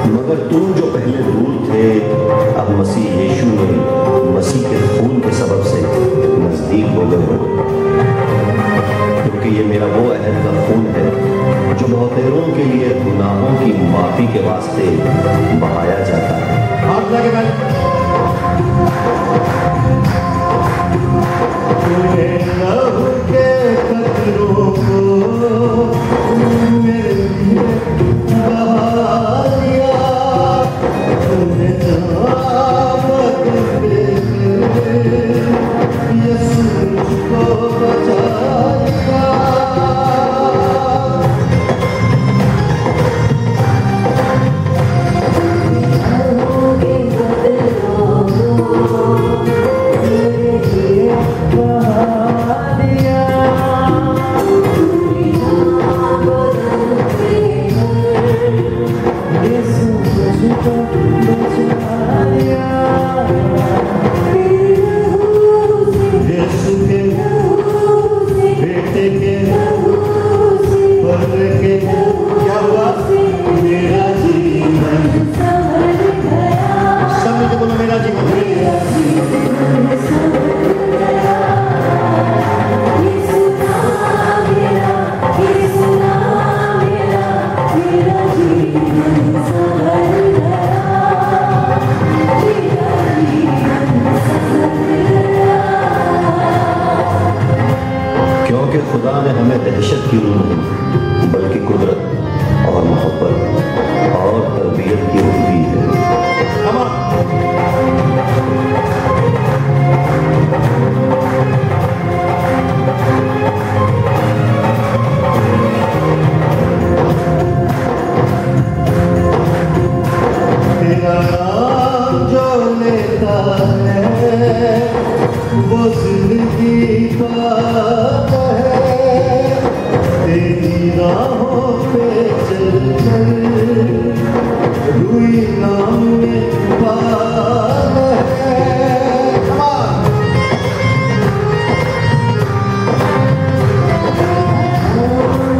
मगर तुम जो पहले दूर थे, अब मसीह यीशु में मसीह के खून के सबब से नजदीक हो गए हो, क्योंकि ये मेरा वो अहद का खून है जो बहुतेरों के लिए गुनाहों की माफी के वास्ते बहाया जाता है। क्योंकि खुदा ने हमें दहशत की रूह नहीं बल्कि कुदरत और मोहब्बत और तरबियत की रूह दी है। तेरा नाम जो लेता है वो जिंदगी पाता है, तेरी राहों पे चलकर रूई नाम में पाता है।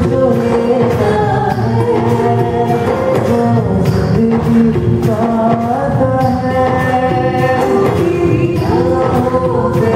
जो लेता है वो जिंदगी पाता है, तेरी राहों पे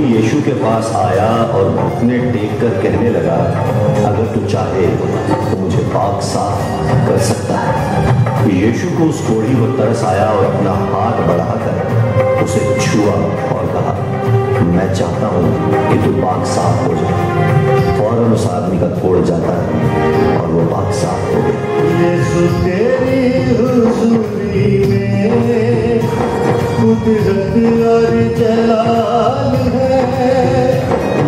यीशु के पास आया और घुटने टेक कर कहने लगा, अगर तू चाहे तो मुझे पाक साफ कर सकता है। यीशु को उस कोढ़ी पर तरस आया और अपना हाथ बढ़ाकर उसे छुआ और कहा, मैं चाहता हूँ कि तू पाक साफ हो जाए। फौरन उस आदमी का कोढ़ जाता है और वो पाक साफ हो गया। यीशु तेरी हुजूरी में कुदरत और जलाल है,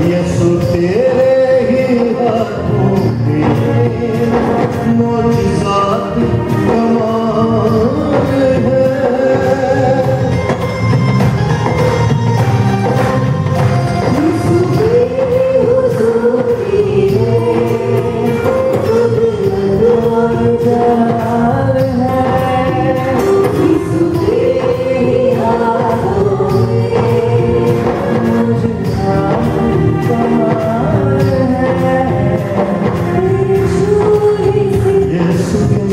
यीशु तेरे ही हाथों में मौजूदात कमाल है। यीशु तेरी हुजूरी में कुदरत और जलाल है, यीशु तेरे ही हाथों में मौजूदात कमाल है। यीशु के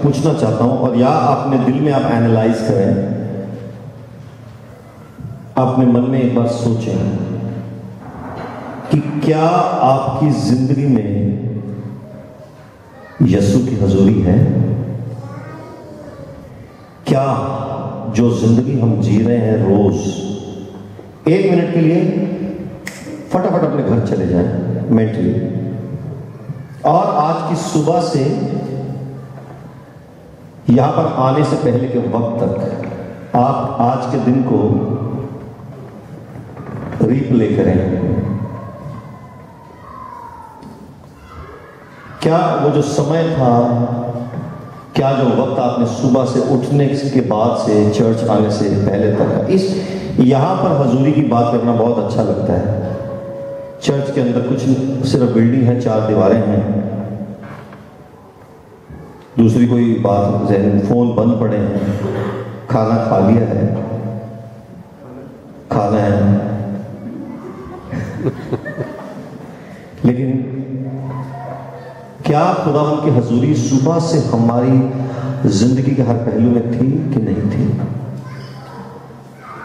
पूछना चाहता हूं और या अपने दिल में आप एनालाइज करें, अपने मन में एक बार सोचें कि क्या आपकी जिंदगी में यीशु की हजूरी है? क्या जो जिंदगी हम जी रहे हैं रोज, एक मिनट के लिए फटाफट अपने घर चले जाएं मेंटली, और आज की सुबह से यहां पर आने से पहले के वक्त तक आप आज के दिन को रीप्ले करें। क्या वो जो समय था, क्या जो वक्त आपने सुबह से उठने के बाद से चर्च आने से पहले तक का, इस यहां पर हजूरी की बात करना बहुत अच्छा लगता है। चर्च के अंदर कुछ सिर्फ बिल्डिंग है, 4 दीवारें हैं, दूसरी कोई बात जहन, फोन बंद पड़े हैं, खाना खा लिया है, खाना है लेकिन क्या खुदा की हजूरी सुबह से हमारी जिंदगी के हर पहलू में थी कि नहीं थी?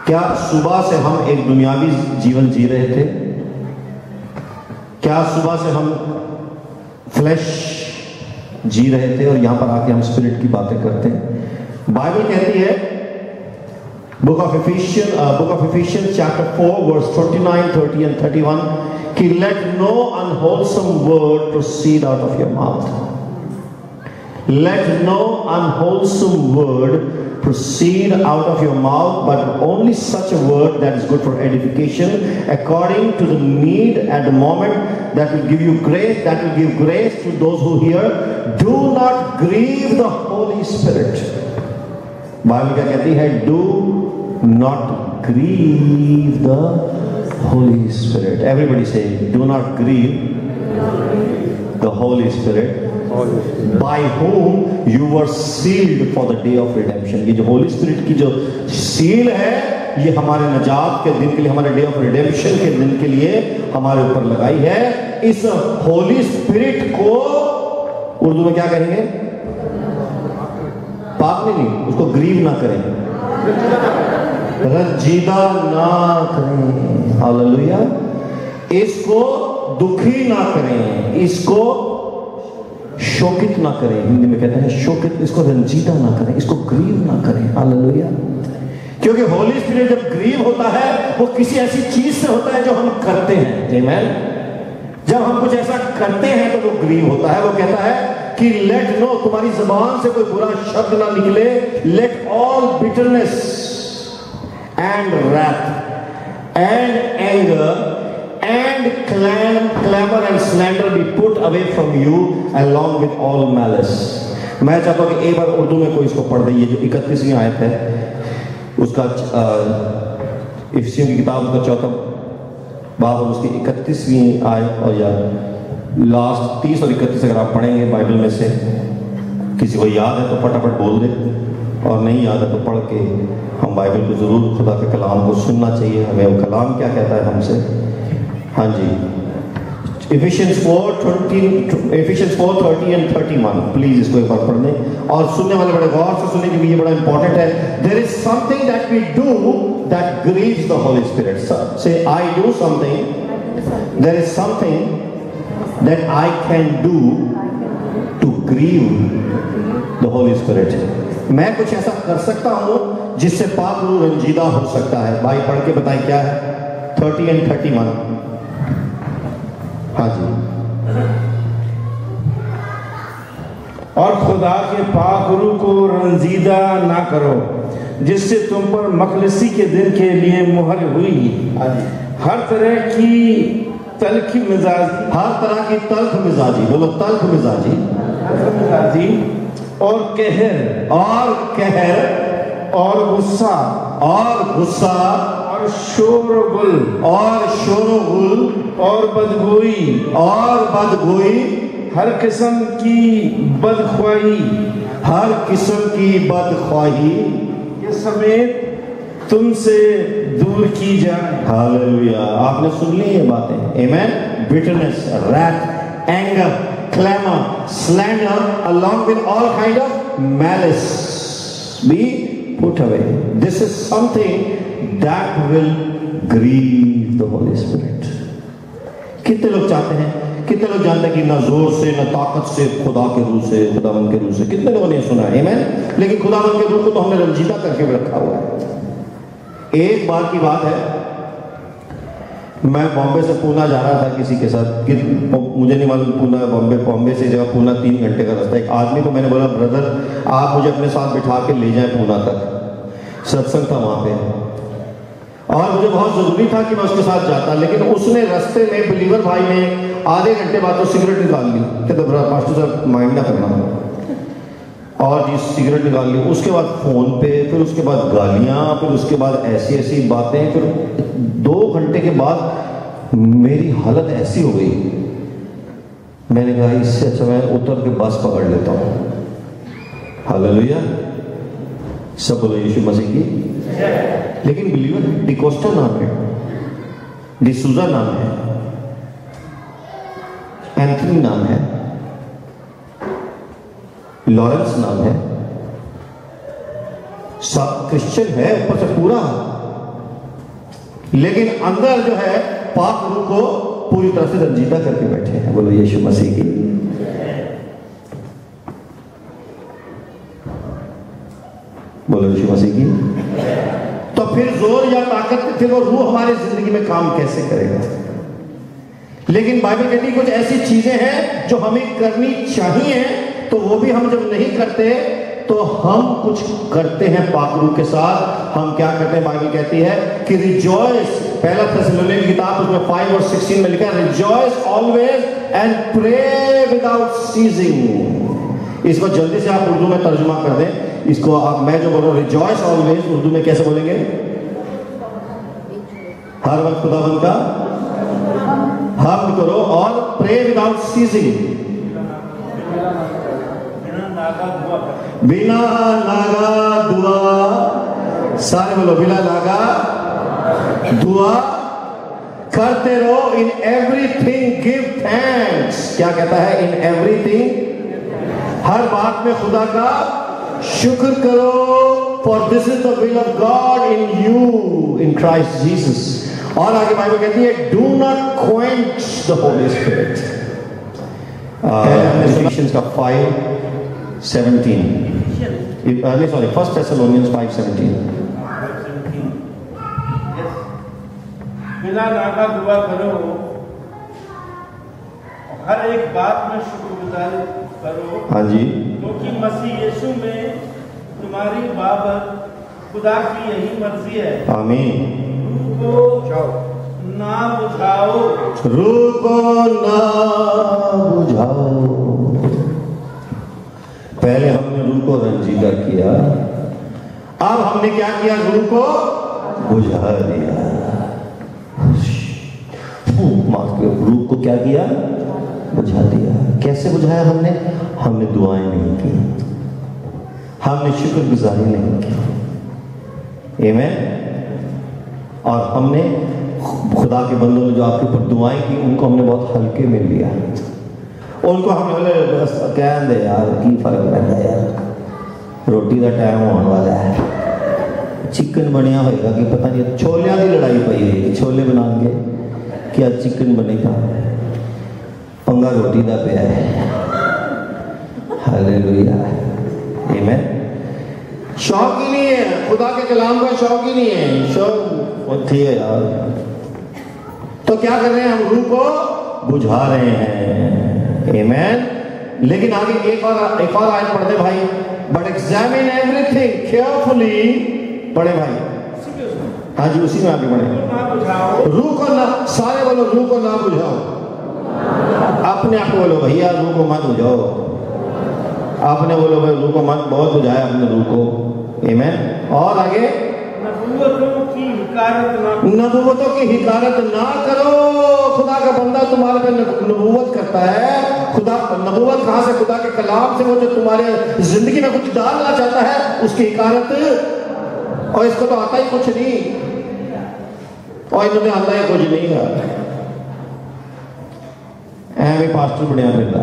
क्या सुबह से हम एक दुनियावी जीवन जी रहे थे? क्या सुबह से हम फ्लैश जी रहे थे और यहां पर आके हम स्पिरिट की बातें करते हैं? बाइबल कहती है, book of Ephesians chapter 4 verse 29, 30 and 31 कि let no unwholesome word proceed out of your mouth. Let no unwholesome word proceed out of your mouth, but only such a word that is good for edification, according to the need at the moment, that will give you grace, that will give grace to those who hear. Do not grieve the Holy Spirit. Bible क्या कहती है? Do not grieve the Holy Spirit. Everybody say, do not grieve the Holy Spirit. by whom you were sealed for the day of redemption। ये जो Holi spirit की जो seal है, ये हमारे नजात के दिन के लिए, हमारे डे ऑफ रिडेम्पशन के दिन के लिए हमारे ऊपर लगाई है। इस होली स्पिरिट को उर्दू में क्या कहेंगे? पाप नहीं, उसको ग्रीव ना करें, रंजीदा ना करें। हालेलुया। इसको दुखी ना करें, इसको शोकित ना करें, हिंदी में कहते हैं शोकित, इसको रंजीदा ना करें, इसको ग्रीव ना करें। हालेलुया। क्योंकि होली स्पिरिट जब ग्रीव होता है वो किसी ऐसी चीज से होता है जो हम करते हैं। आमेन। जब हम कुछ ऐसा करते हैं तो वो ग्रीव होता है। वो कहता है कि लेट नो, तुम्हारी जुबान से कोई बुरा शब्द ना निकले, let all bitterness and wrath and anger and clamor and slander be put away from you along with all malice। मैं चाहता हूं कि एक बार उर्दू में कोई इसको पढ़ दे। ये जो 31वीं आयत है उसका इफिसियों की किताब का 4वां बाब और उसकी 31वीं आयत और या लास्ट 30 और 31 अगर आप पढ़ेंगे बाइबल में से, किसी को याद है तो फटाफट बोल दे, और नहीं याद है तो पढ़ के हम बाइबल को जरूर, खुदा के कलाम को सुनना चाहिए हमें। वो कलाम क्या कहता है हमसे। हाँ जी, Ephesians 4:30 and 31, प्लीज इसको एक बार पढ़ने और सुनने वाले बड़े गौर से सुनने, क्योंकि ये बड़ा इंपॉर्टेंट है। There is something that we do that grieves the Holy Spirit। Say, I do something, there is something that I can do to grieve the Holy Spirit। मैं कुछ ऐसा कर सकता हूं जिससे पाप रूह रंजीदा हो सकता है। भाई पढ़ के बताएं क्या है 30 and 31। हाँ जी। और खुदा के पाक रूह को रंजीदा ना करो, जिससे तुम पर मखलसी के दिन के लिए मुहर हुई। हर तरह की तल्ख मिजाजी, हर तरह की तल्ख मिजाजी, बोलो तल्ख मिजाजी, और कहर और गुस्सा और शोरगुल और बदगोई हर किस्म की बदख्वाही के समेत तुमसे दूर की जाए। हालेलुया। आपने सुन ली ये बातें। Amen. Bitterness, wrath, anger, clamor, slander along with all kind of malice be put away। This is something that will grieve the Holy Spirit। कितने लोग चाहते हैं, कितने लोग जानते हैं कि ना जोर से ना ताकत से, खुदा के रूह से, खुदावन के रूह से, कितने लोगों ने सुना है। आमीन। लेकिन खुदावन के रूह को तो हमने रंजीदा करके रखा हुआ है। एक बार की बात है, मैं बॉम्बे से पूना जा रहा था किसी के साथ, कि मुझे नहीं मालूम पूना बॉम्बे से जगह पूना 3 घंटे का रास्ता। एक आदमी को मैंने बोला, ब्रदर आप मुझे अपने साथ बिठा के ले जाएं पूना तक, सत्संग था वहां पे और मुझे बहुत जरूरी था कि मैं उसके साथ जाता। लेकिन उसने रास्ते में, बिलीवर भाई ने आधे घंटे बाद तो सिगरेट निकाल ली। कहते पास्टर साहब माइंड ना करना, और जी सिगरेट निकाल ली। उसके बाद फोन पे, फिर उसके बाद गालियां, फिर उसके बाद ऐसी बातें। फिर 2 घंटे के बाद मेरी हालत ऐसी हो गई, मैंने कहा इससे अच्छा मैं उतर के बस पकड़ लेता हूं। हालेलुया। सब बोलो यीशु मसीह की। लेकिन बिलीवर डिकोस्टा नाम है, डिसूजा नाम है, एंथनी नाम है, लॉरेंस नाम है, सब क्रिश्चियन है ऊपर से पूरा, लेकिन अंदर जो है पाक रूह को पूरी तरह से रंजीदा करके बैठे हैं। बोलो यीशु मसीह की। बोलो यीशु मसीह की। तो फिर जोर या ताकत, फिर वो रूह हमारी जिंदगी में काम कैसे करेगा। लेकिन बाइबल कहती है कुछ ऐसी चीजें हैं जो हमें करनी चाहिए, तो वो भी हम जब नहीं करते तो हम कुछ करते हैं पाक रूह के साथ। हम क्या करते हैं, बाइबल कहती है कि रिजॉइस, पहला थेसलोनिकी की किताब उसमें 5 और 16 में लिखा है, rejoice always and pray without ceasing. इसको जल्दी से आप उर्दू में तर्जुमा कर दें। इसको आप, मैं जो बोल रहा हूं रिजॉइस ऑलवेज, उर्दू में कैसे बोलेंगे? हर वक्त खुदावंद का हमद करो और प्रे विदाउट सीजिंग। बिना नागा दुआ, सारे बोलो बिना नागा दुआ करते रहो। In everything give thanks. क्या कहता है? इन एवरीथिंग, हर बात में खुदा का शुक्र करो, for this is the will of God in you in Christ Jesus. और आगे बाइबल कहती है do not quench the Holi spirit. Ephesians का 5:17, सॉरी 1 Thessalonians 5:17। बिना नागा दुआ करो, हर एक बात में शुक्रगुजार करो। हाँ जी। क्योंकि मसीह यीशु में तुम्हारी बाबत खुदा की यही मर्जी है। आमीन। रूह को ना बुझाओ, रूह को ना बुझाओ। पहले हमने रूह को रंजीदा किया, अब हमने क्या किया? रूह को बुझा दिया। रूह को क्या किया? बुझा दिया। कैसे बुझाया हमने? हमने दुआएं नहीं की, हमने शुक्रगुजारी नहीं की। आमीन। और हमने खुदा के बंदों ने जो आपके ऊपर दुआएं की, उनको हमने बहुत हल्के में लिया। उनको हमने बोले बस कह दे यार, की फर्क पैदा यार, रोटी का टाइम होने वाला है, चिकन बनया होगा कि पता नहीं, छोलियां की लड़ाई पई हुई, छोले बनाएंगे क्या चिकन बनेगा, पंगा रोटी का पिया है। हालेलुया, आमीन। शौक ही नहीं है, खुदा के कलाम का शौक ही नहीं है। शौक ठीक है यार। तो क्या कर रहे हैं? हम रूह को बुझा रहे हैं। आमीन। लेकिन आगे एक और आयत पढ़ दे भाई। But examine everything carefully. पढ़े भाई। हाँ जी, उसी में आगे बढ़े। रूह को ना, सारे बोलो रूह को ना बुझाओ। अपने आप को बोलो भैया रूह को मत बुझाओ। आपने बोलो भाई रूह को मत, बहुत बुझाया अपने रूह को। आमीन। और आगे नबूवतों की हिकारत ना करो। खुदा का बंदा तुम्हारे पे नबूवत करता है। खुदा नबूवत कहां से? खुदा के कलाम से। वो जो तुम्हारे जिंदगी में कुछ डालना चाहता है, उसकी हिकारत। और इसको तो आता ही कुछ नहीं, और इन्होंने आता ही कुछ नहीं है भी पास्टर बनया फिरता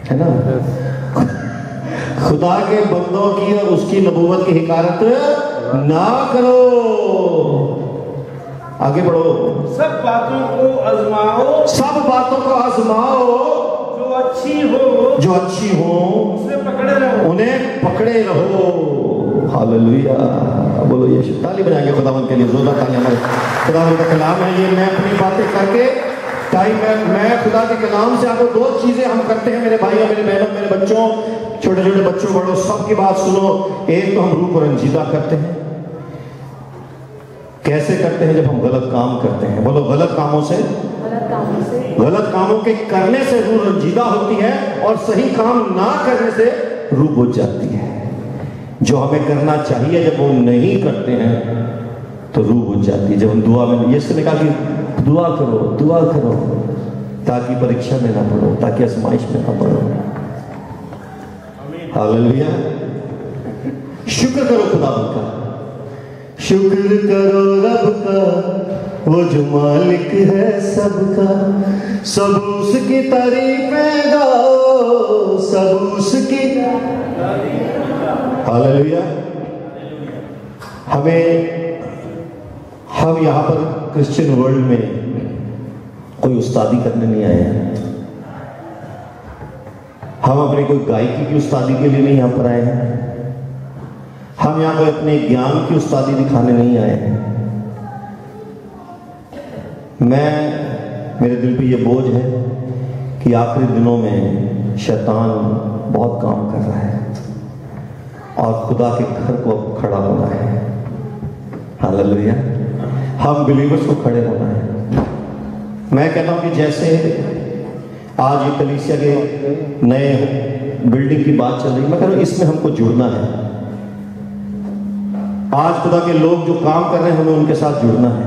है ना। खुदा के बंदों की और उसकी नबूवत की हिकारत ना करो। आगे बढ़ो। सब बातों को आजमाओ, सब बातों को आजमाओ, जो अच्छी हो उन्हें पकड़े रहो। हालेलुया, बोलो यीशु। ताली बजाएंगे खुदावंद के लिए, जोरदार ताली। हमारे खुदावंद का कलाम है ये। मैं अपनी बातें करके मैं खुदा के कलाम से आपको दो चीजें हम करते हैं मेरे भाइयों, मेरे बहनों, मेरे बच्चों, छोटे छोटे बच्चों, बड़ों, सबकी बात सुनो। एक तो हम रूह को रंजीदा करते हैं। कैसे करते हैं? जब हम गलत काम करते हैं। बोलो गलत कामों से, गलत कामों के करने से रूह रंजीदा होती है, और सही काम ना करने से रूह बुझ जाती है। जो हमें करना चाहिए जब वो नहीं करते हैं तो रूह बुझ जाती है। जब हम दुआ में, यीशु ने कहा कि दुआ करो ताकि परीक्षा में ना पड़ो, ताकि आजमाइश में ना पड़ो। हालेलुया। शुक्र करो खुदा का, शुक्र करो रब का, वो जो मालिक है सबका। सब उसकी तारीफें गाओ, सब उसकी। हालेलुया। हम यहाँ पर क्रिश्चियन वर्ल्ड में कोई उस्तादी करने नहीं आए हैं। हम अपनी कोई गायकी की उस्तादी के लिए नहीं यहाँ पर आए हैं। हम यहाँ पर अपने ज्ञान की उस्तादी दिखाने नहीं आए हैं। मेरे दिल पे ये बोझ है कि आखिरी दिनों में शैतान बहुत काम कर रहा है और खुदा के घर को अब खड़ा होना है। हालेलुया। हम बिलीवर्स को खड़े होना है। मैं कहता हूं कि जैसे आज ये कलीसिया के नए बिल्डिंग की बात चल रही है, मैं कह रहा हूं इसमें हमको जुड़ना है। आज खुदा के लोग जो काम कर रहे हैं, हमें उनके साथ जुड़ना है।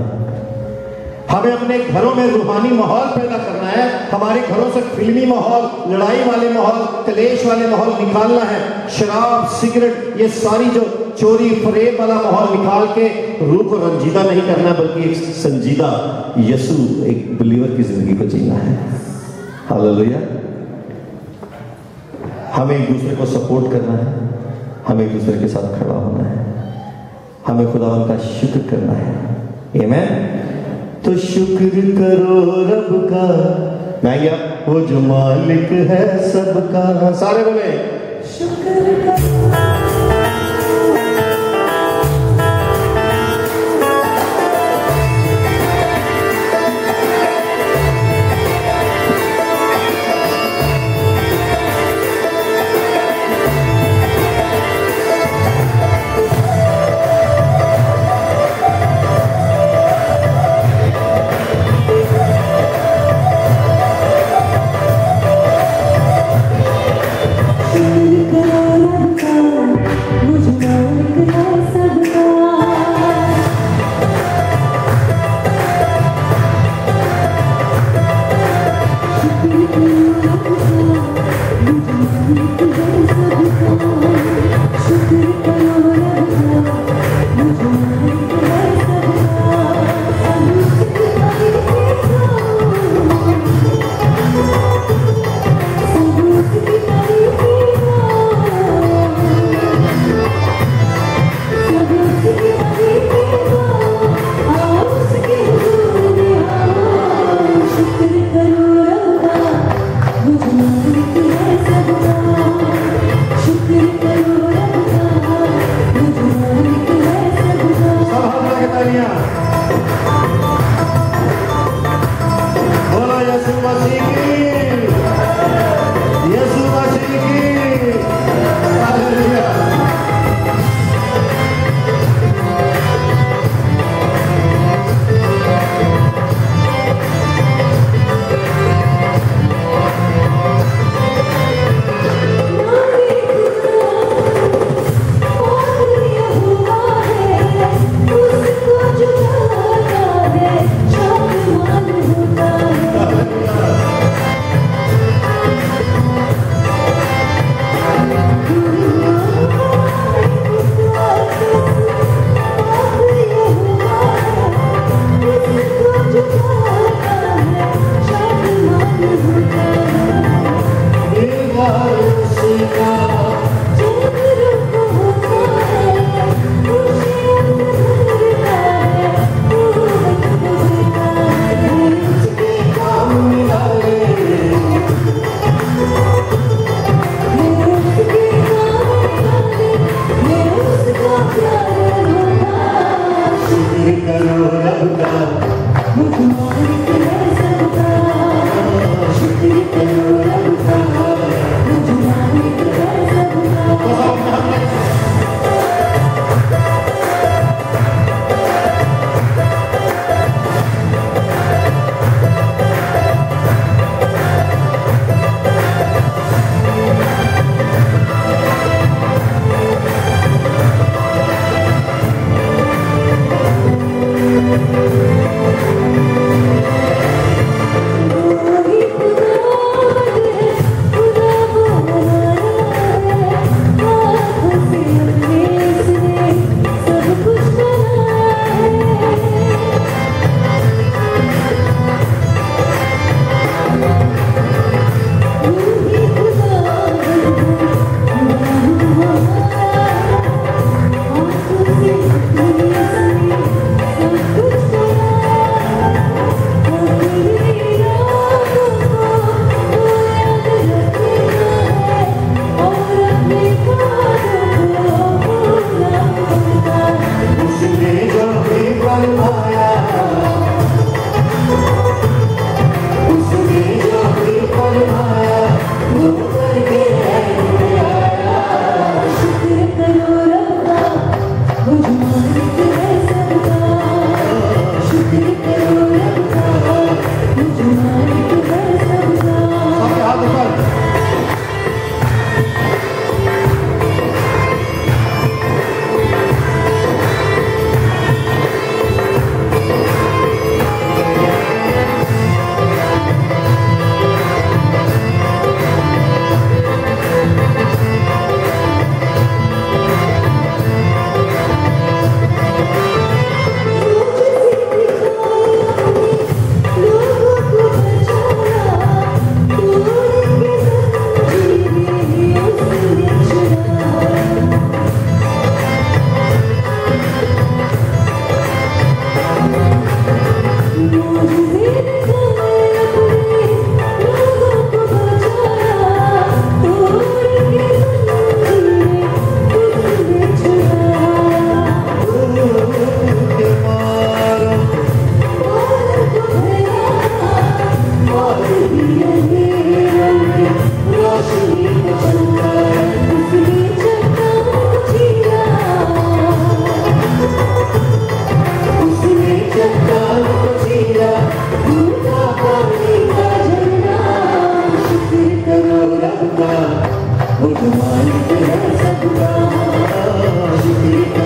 हमें अपने घरों में रूहानी माहौल पैदा करना है। हमारे घरों से फिल्मी माहौल, लड़ाई वाले माहौल, कलेश वाले माहौल निकालना है। शराब, सिगरेट, ये सारी जो चोरी फरेब वाला माहौल निकाल के रूह को रंजीदा नहीं करना, बल्कि एक संजीदा यीशु, एक बिलीवर की जिंदगी को जीना है। हालेलुया। हमें एक दूसरे को सपोर्ट करना है, हमें एक दूसरे के साथ खड़ा होना है, हमें खुदावन का शुक्र करना है। आमीन। तो शुक्र करो रब का, मैं क्या, वो जो मालिक है सबका। सारे बोले शुक्र करो। वो मालिक है सबका, जिक्र